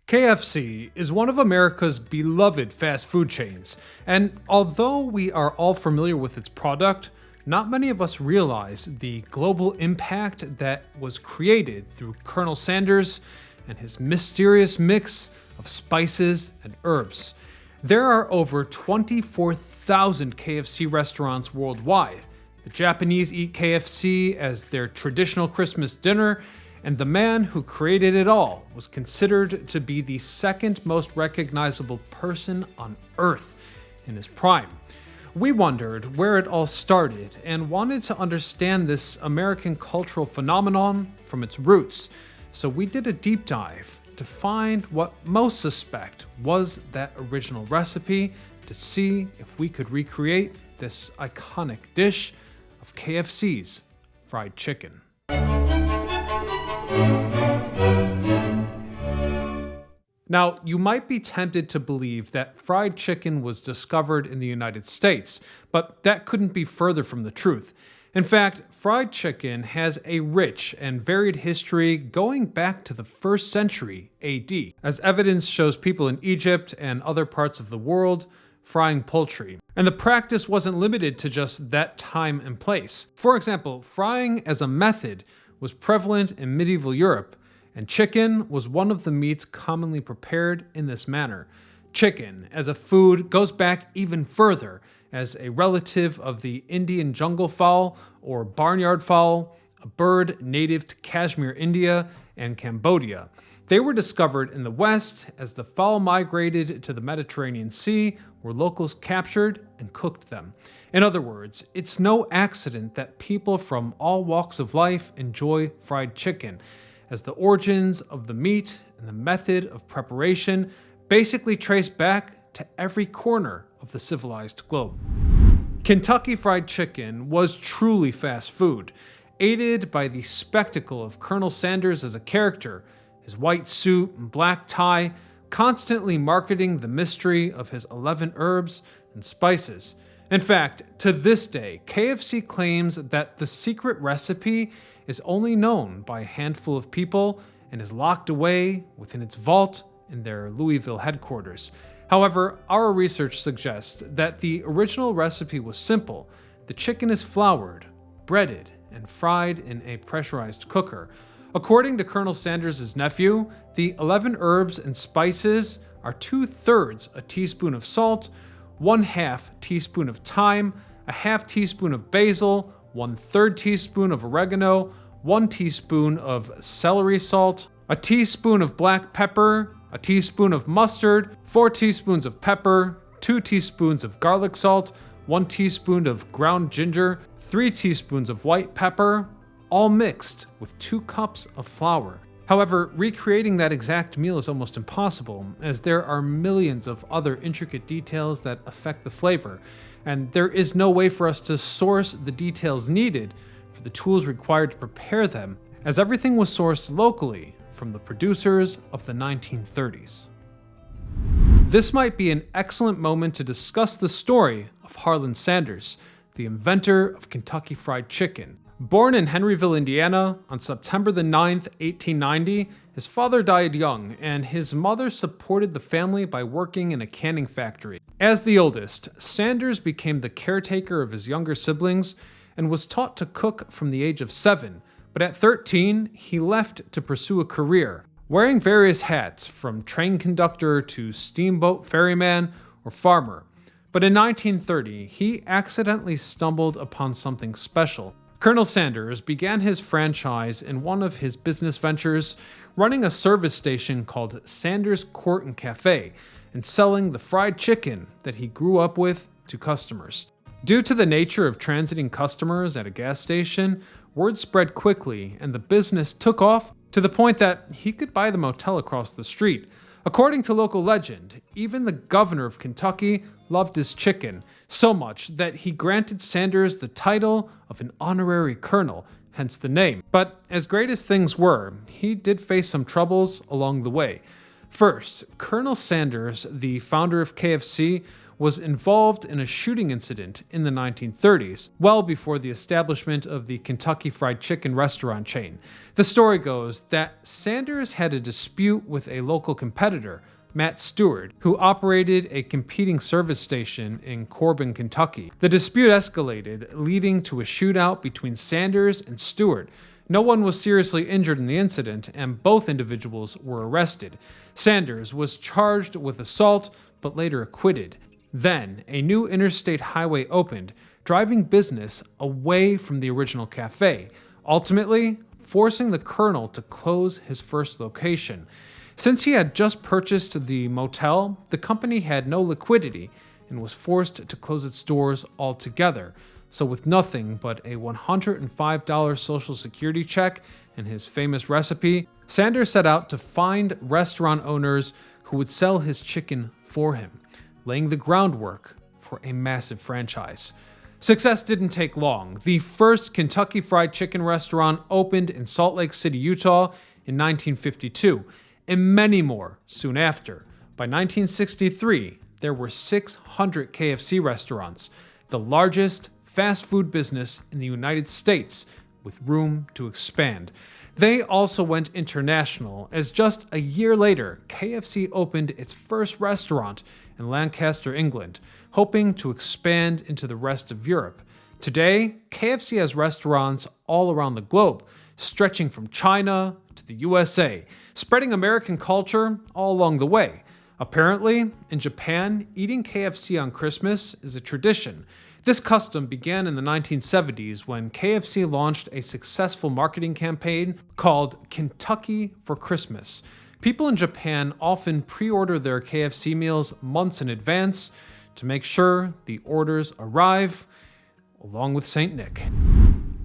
KFC is one of America's beloved fast food chains, and although we are all familiar with its product, not many of us realize the global impact that was created through Colonel Sanders and his mysterious mix of spices and herbs. There are over 24,000 KFC restaurants worldwide. The Japanese eat KFC as their traditional Christmas dinner, and the man who created it all was considered to be the second most recognizable person on Earth in his prime. We wondered where it all started and wanted to understand this American cultural phenomenon from its roots, so we did a deep dive to find what most suspect was that original recipe to see if we could recreate this iconic dish of KFC's fried chicken. Now, you might be tempted to believe that fried chicken was discovered in the United States, but that couldn't be further from the truth. In fact, fried chicken has a rich and varied history going back to the 1st century AD, as evidence shows people in Egypt and other parts of the world frying poultry. And the practice wasn't limited to just that time and place. For example, frying as a method was prevalent in medieval Europe, and chicken was one of the meats commonly prepared in this manner. Chicken, as a food, goes back even further as a relative of the Indian jungle fowl or barnyard fowl, a bird native to Kashmir, India, and Cambodia. They were discovered in the West as the fowl migrated to the Mediterranean Sea, where locals captured and cooked them. In other words, it's no accident that people from all walks of life enjoy fried chicken, as the origins of the meat and the method of preparation basically trace back to every corner of the civilized globe. Kentucky Fried Chicken was truly fast food, aided by the spectacle of Colonel Sanders as a character, his white suit and black tie, constantly marketing the mystery of his 11 herbs and spices. In fact, to this day, KFC claims that the secret recipe is only known by a handful of people and is locked away within its vault in their Louisville headquarters. However, our research suggests that the original recipe was simple. The chicken is floured, breaded, and fried in a pressurized cooker. According to Colonel Sanders' nephew, the 11 herbs and spices are 2/3 a teaspoon of salt, 1/2 teaspoon of thyme, a 1/2 teaspoon of basil, 1/3 teaspoon of oregano, 1 teaspoon of celery salt, a teaspoon of black pepper, a teaspoon of mustard, 4 teaspoons of pepper, 2 teaspoons of garlic salt, 1 teaspoon of ground ginger, 3 teaspoons of white pepper, all mixed with 2 cups of flour. However, recreating that exact meal is almost impossible, as there are millions of other intricate details that affect the flavor, and there is no way for us to source the details needed for the tools required to prepare them, as everything was sourced locally from the producers of the 1930s. This might be an excellent moment to discuss the story of Harland Sanders, the inventor of Kentucky Fried Chicken. Born in Henryville, Indiana, on September the 9th, 1890, his father died young, and his mother supported the family by working in a canning factory. As the oldest, Sanders became the caretaker of his younger siblings and was taught to cook from the age of 7, but at 13, he left to pursue a career, wearing various hats from train conductor to steamboat ferryman or farmer. But in 1930, he accidentally stumbled upon something special. Colonel Sanders began his franchise in one of his business ventures, running a service station called Sanders Court and Cafe, and selling the fried chicken that he grew up with to customers. Due to the nature of transiting customers at a gas station, word spread quickly and the business took off to the point that he could buy the motel across the street. According to local legend, even the governor of Kentucky loved his chicken, so much that he granted Sanders the title of an honorary colonel, hence the name. But as great as things were, he did face some troubles along the way. First, Colonel Sanders, the founder of KFC, was involved in a shooting incident in the 1930s, well before the establishment of the Kentucky Fried Chicken restaurant chain. The story goes that Sanders had a dispute with a local competitor, Matt Stewart, who operated a competing service station in Corbin, Kentucky. The dispute escalated, leading to a shootout between Sanders and Stewart. No one was seriously injured in the incident, and both individuals were arrested. Sanders was charged with assault, but later acquitted. Then, a new interstate highway opened, driving business away from the original cafe, ultimately forcing the Colonel to close his first location. Since he had just purchased the motel, the company had no liquidity and was forced to close its doors altogether. So with nothing but a $105 Social Security check and his famous recipe, Sanders set out to find restaurant owners who would sell his chicken for him, laying the groundwork for a massive franchise. Success didn't take long. The first Kentucky Fried Chicken restaurant opened in Salt Lake City, Utah in 1952, and many more soon after. By 1963, there were 600 KFC restaurants, the largest fast food business in the United States, with room to expand. They also went international, as just a year later, KFC opened its first restaurant in Lancaster, England, hoping to expand into the rest of Europe. Today, KFC has restaurants all around the globe, stretching from China to the USA, spreading American culture all along the way. Apparently, in Japan, eating KFC on Christmas is a tradition. This custom began in the 1970s when KFC launched a successful marketing campaign called Kentucky for Christmas. People in Japan often pre-order their KFC meals months in advance to make sure the orders arrive, along with St. Nick.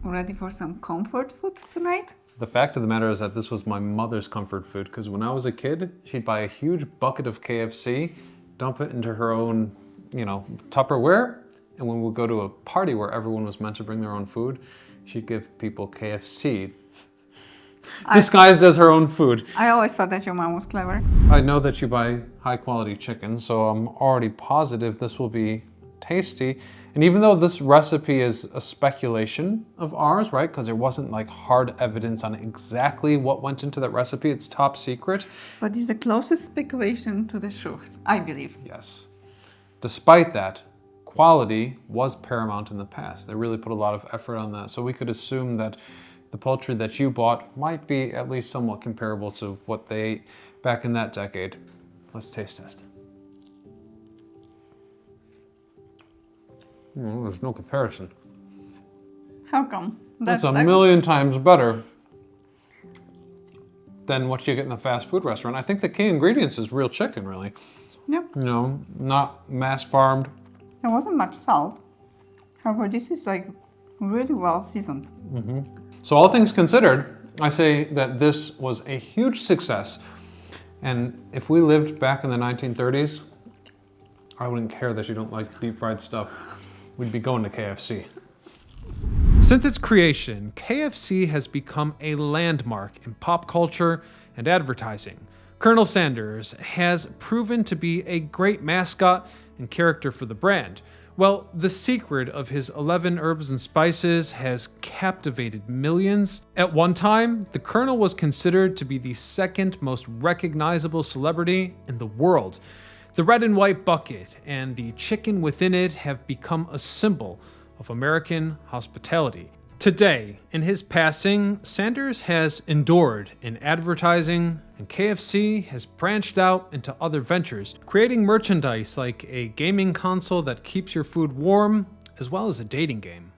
Ready for some comfort food tonight? The fact of the matter is that this was my mother's comfort food, because when I was a kid, she'd buy a huge bucket of KFC, dump it into her own, Tupperware, and when we'd go to a party where everyone was meant to bring their own food, she'd give people KFC, disguised as her own food. I always thought that your mom was clever. I know that you buy high quality chicken, so I'm already positive this will be tasty. And even though this recipe is a speculation of ours, right? Because there wasn't like hard evidence on exactly what went into that recipe. It's top secret. But it's the closest speculation to the truth, I believe. Yes. Despite that, quality was paramount in the past. They really put a lot of effort on that. So we could assume that the poultry that you bought might be at least somewhat comparable to what they ate back in that decade. Let's taste test. There's no comparison. How come? That's a million times better than what you get in the fast food restaurant. I think the key ingredients is real chicken, really. Yep. Not mass farmed. There wasn't much salt. However, this is like really well seasoned. Mm-hmm. So all things considered, I say that this was a huge success. And if we lived back in the 1930s, I wouldn't care that you don't like deep fried stuff. We'd be going to KFC. Since its creation, KFC has become a landmark in pop culture and advertising. Colonel Sanders has proven to be a great mascot and character for the brand. Well, the secret of his 11 herbs and spices has captivated millions. At one time, the Colonel was considered to be the second most recognizable celebrity in the world. The red and white bucket and the chicken within it have become a symbol of American hospitality. Today, in his passing, Sanders has endured in advertising, and KFC has branched out into other ventures, creating merchandise like a gaming console that keeps your food warm, as well as a dating game.